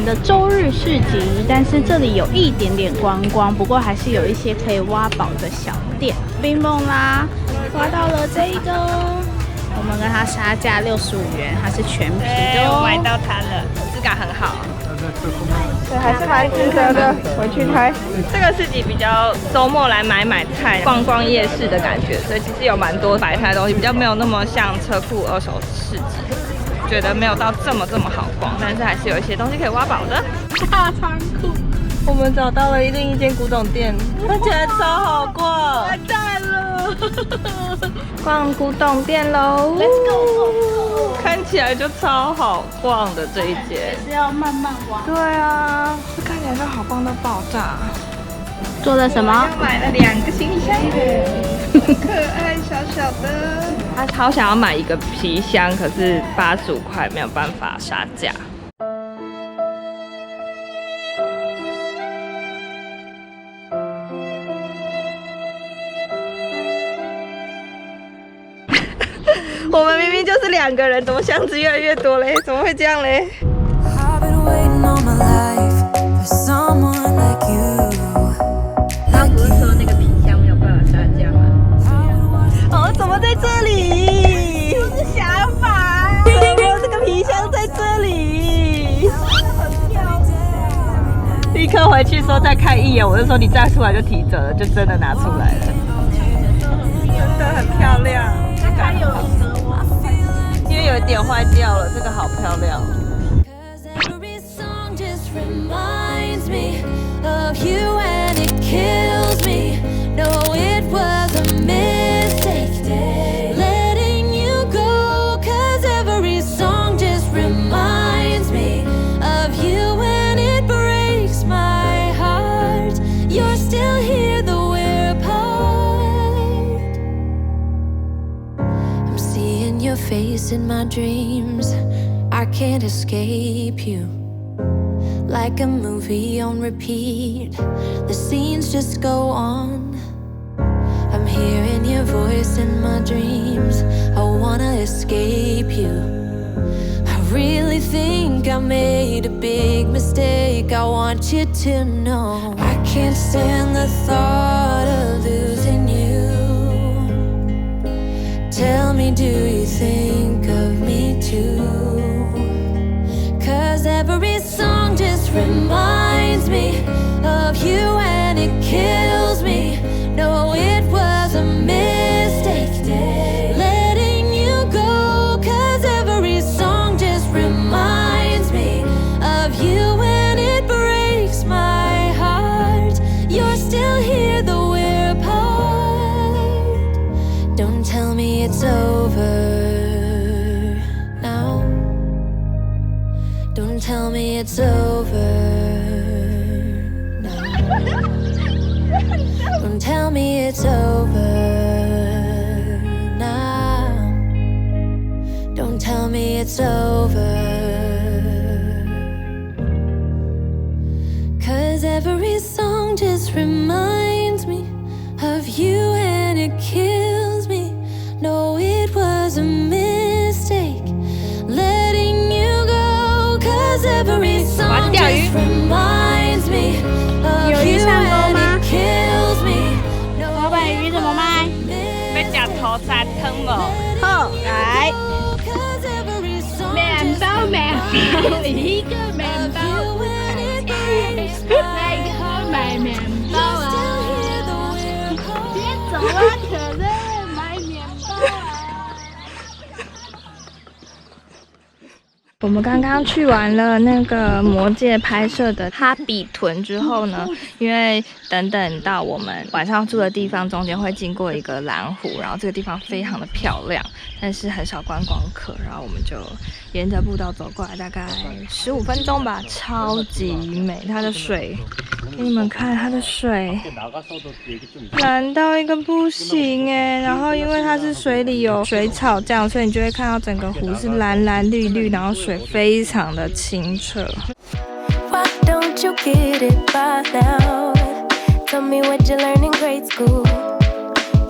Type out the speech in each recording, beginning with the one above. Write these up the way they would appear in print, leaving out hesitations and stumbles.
的周日市集，但是这里有一点点观光，不过还是有一些可以挖宝的小店。冰梦啦，挖到了这一个，我们跟它杀价65元，它是全皮的哦。我买到它了，质感很好。对，还是蛮值得的，回去拍。这个市集比较周末来买菜、逛逛夜市的感觉，所以其实有蛮多摆摊的东西，比较没有那么像车库二手市集，觉得没有到这么好逛，但是还是有一些东西可以挖宝的。大仓库，我们找到了另一间古董店，看起来超好逛，完蛋了！逛古董店喽 Let's go！ 看起来就超好逛的这一间，是要慢慢挖。对啊，这看起来就好逛到爆炸。做了什么？又买了2个行李箱，可爱小小的。他超想要买一个皮箱，可是85块没有办法杀价。我们明明就是2个人，怎么箱子越来越多嘞？怎么会这样嘞？他不是说那个皮箱没有办法杀价吗？哦，怎么在这里？这是想法。怎么这个皮箱在这里？立刻回去说再看一眼，我就说你再出来就提着了，就真的拿出来了。真的很漂亮。它有折吗？因为有一点坏掉了，这个好漂亮。Face in my dreams, I can't escape you. Like a movie on repeat, the scenes just go on. I'm hearing your voice in my dreams, I wanna escape you. I really think I made a big mistake, I want you to know I can't stand the thought of losing you. Tell me, do you think of me too? 'Cause every song just reminds me of you and it kills me. No, it was a mistake letting you go. 'Cause every song just reminds me of you and it breaks my heart. You're still here though we're apart. Don't tell me it's over now. Don't tell me it's over now. Don't tell me it's over now. Don't tell me it's over. 'Cause every song just reminds me of you and it kills me. No, it was a mistake letting you go. 'Cause every song just reminds me of you and it kills me. 老板鱼怎么卖？要吃土沙汤无？好，来，面包，一个面包，来一个买面包啊！别走啊，可乐，买面包啊！我们刚刚去完了那个魔戒拍摄的哈比屯之后呢，因为等到我们晚上住的地方中间会经过一个蓝湖，然后这个地方非常的漂亮，但是很少观光客，然后我们就沿着步道走过来，大概15分钟吧，超级美，它的水，给你们看它的水，蓝到一个不行哎，然后因为它是水里有水草这样，所以你就会看到整个湖是蓝蓝绿绿，然后水非常的清澈。Why don't you get it by now? Tell me what you learned in grade school.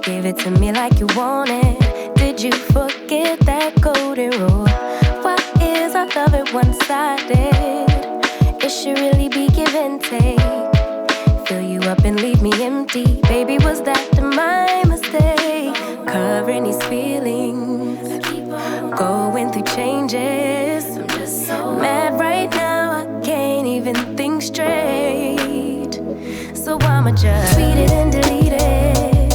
Give it to me like you want it. Did you forget that golden rule? Why is our love it one-sided? It should really be give and take. Fill you up and leave me empty. Baby, was that my mistake? Covering these feelings, going through changes. I'm just so mad right now, I can't even think straight. So I'ma just tweet it and delete it,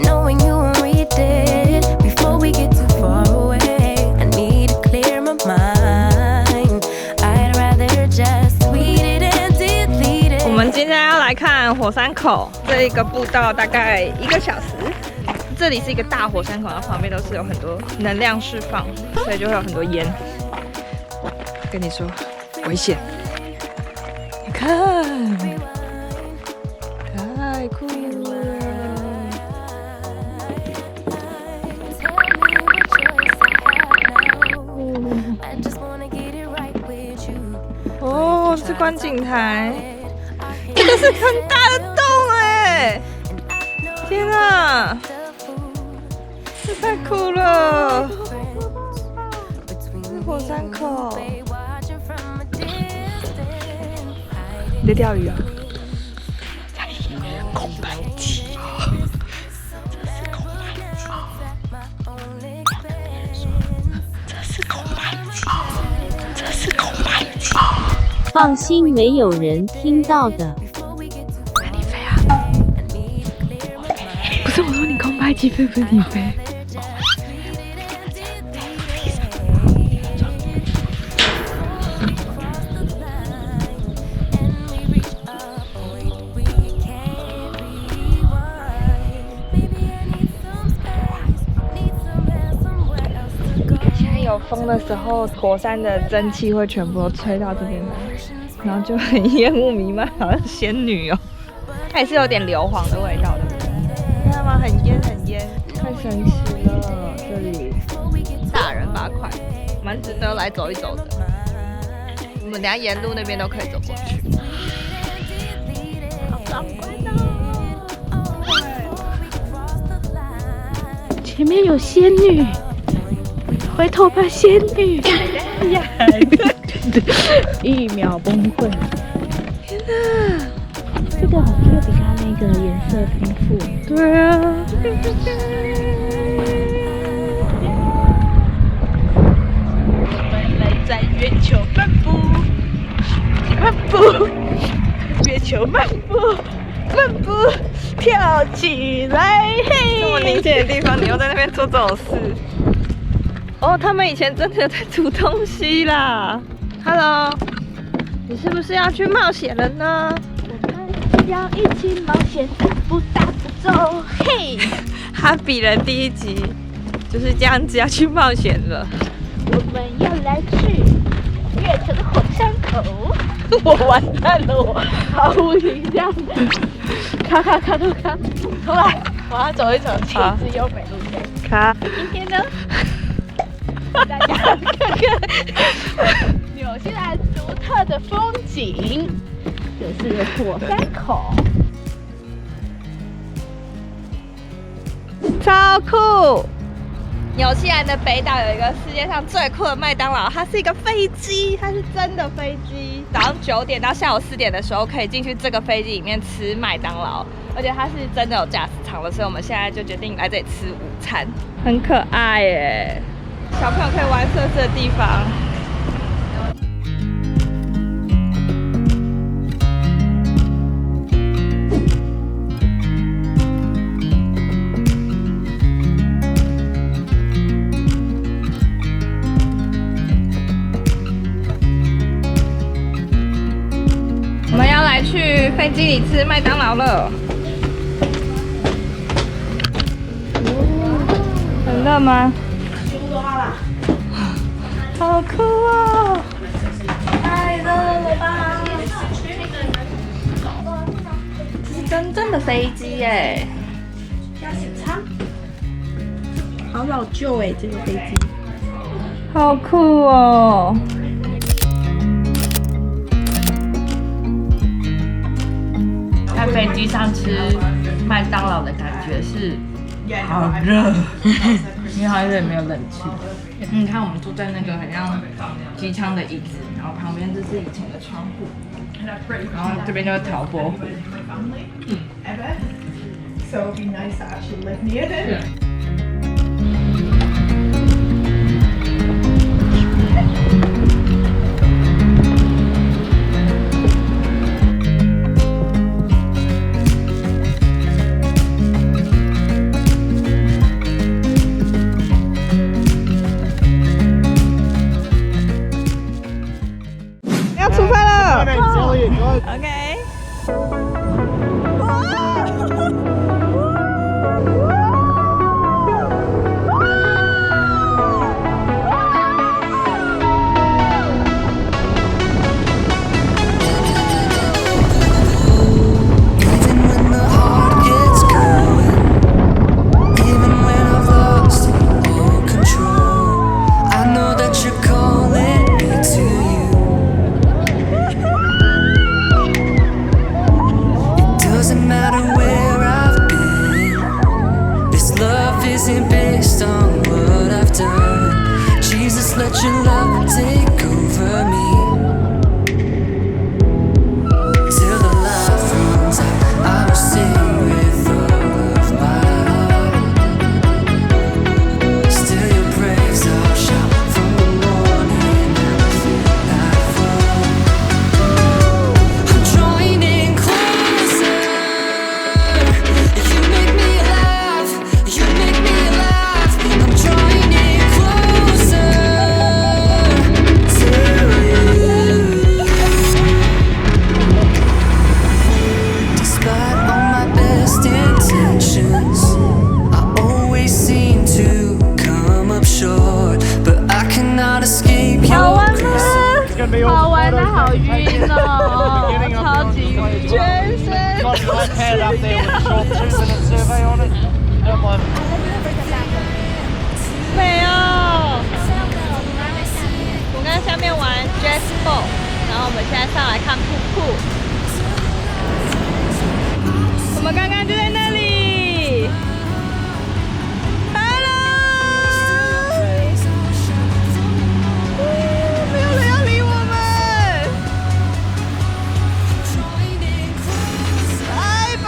knowing you won't read it before we get too far away. I need to clear my mind. I'd rather just tweet it and delete it. 我们今天要来看火山口，这一个步道大概1个小时。这里是一个大火山口，然后旁边都是有很多能量释放，所以就会有很多烟。跟你说，危险！你看，太酷了！哦，是观景台，这个是很大的洞哎！天啊，这太酷了！是火山口。你在钓鱼啊？空白机。放心，没有人听到的。你飞啊！不是我说你空拍机飞，不是你飞。有风的时候，火山的蒸汽会全部都吹到这边来，然后就很烟雾弥漫，好像仙女哦。它也是有点硫磺的味道的，看到吗？很烟很烟，太神奇了！这里大人8块，蛮值得来走一走的。我们等下沿路那边都可以走过去。好壮观哦！前面有仙女。回头吧，仙女！哎呀，1秒崩溃！天哪，这个好像比它那个颜色丰富。对啊。我们来在月球漫步，漫步，月球漫步，漫步，跳起来！嘿！这么宁静的地方，你又在那边做这种事。哦，他们以前真的有在煮东西啦。Hello， 你是不是要去冒险了呢？我们要一起冒险，大步大步走，嘿！哈比人第1集就是这样子要去冒险了。我们要来去月球的火山口。我完蛋了，我毫无形象。咔，出来！我要走一走气质优美路线。卡。今天呢？大家看看纽西兰独特的风景，这是火山口，超酷！纽西兰的北岛有一个世界上最酷的麦当劳，它是一个飞机，它是真的飞机。早上9点到下午4点的时候，可以进去这个飞机里面吃麦当劳，而且它是真的有驾驶舱的，所以我们现在就决定来这里吃午餐，很可爱耶。小朋友可以玩设施的地方。我们要来去飞机里吃麦当劳了。很热吗？好酷哦！太热了吧！这是真正的飞机耶！驾驶舱，好老旧哎，这个飞机。好酷哦！在飞机上吃麦当劳的感觉是好热，因为它这里没有冷气。你看我们坐在那个很像机舱的椅子，然后旁边这是以前的窗户，然后这边就是陶博湖。So it'd be nice to actually live near them. OK。Even when the heart gets going, even when I've lost all control, I know that you're calling me to you. It doesn't matter where I've been, this love isn't based on what I've done. Jesus, let your love take over me. Till the life runs out, I will sing with all of my heart. Still your praise I'll shout from the morning until nightfall. I'm drawing in closer. You make me alive. You make me alive. I'm drawing in closer to you. Despite all my best intentions, I always seem to come up short. But I cannot escape your grace. 好玩的好晕哦，超级晕，全身都美哦！我刚刚下面玩 Jet Boat， 然后我们现在上来看瀑布。我们刚刚就在那里。Hello， 没有人要理我们。拜拜。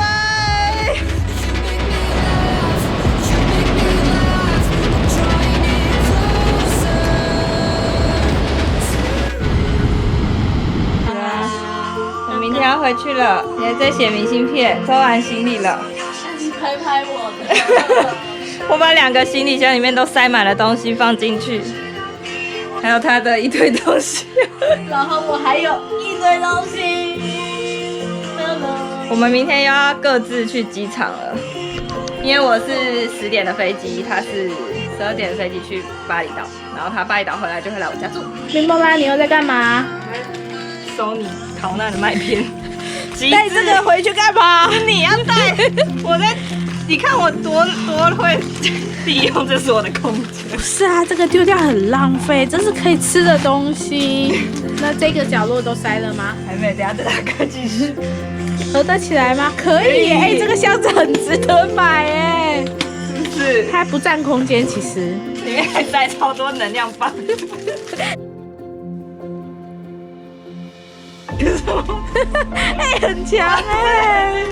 我明天要回去了，也在写明信片，收完行李了。拍拍我的。我把2个行李箱里面都塞满了东西放进去，还有他的一堆东西。然后我还有一堆东西。我们明天又要各自去机场了，因为我是10点的飞机，他是12点的飞机去巴厘岛，然后他巴厘岛回来就会来我家住。冰波拉，你又在干嘛？收你逃难的麦片，带这个回去干嘛？你要带，我在，你看我多会利用，这是我的空间。不是啊，这个丢掉很浪费，这是可以吃的东西。那这个角落都塞了吗？还没，等下再打开继续。合得起来吗？可以耶！哎，这个箱子很值得买哎，是不是？它还不占空间，其实里面还塞超多能量棒。哎，很强哎！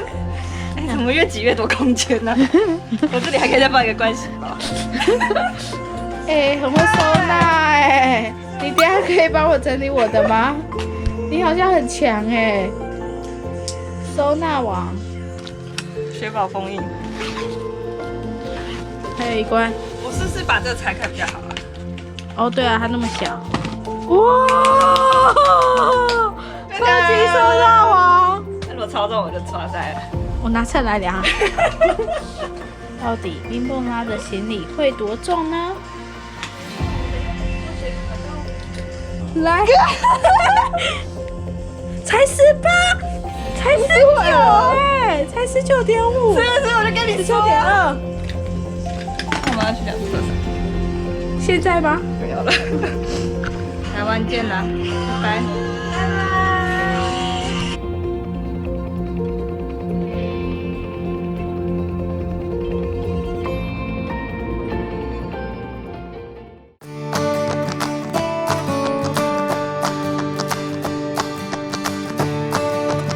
哎，怎么越挤越多空间呢？我这里还可以再放一个盥洗包。哎，很会收纳哎！你等一下可以帮我整理我的吗？你好像很强哎！收纳王，雪宝封印。还有一关。我是不是把这个拆开比较好啊？哦，对啊，它那么小。哇！超级收纳王！如果超重我就抓在了。我拿秤来量。到底冰蹦拉的行李会多重呢？来，才18，才19哎，才19.5，是不是？我就跟你说19.2。我们要去两个厕所。现在吗？没有了。台湾见啦，拜拜。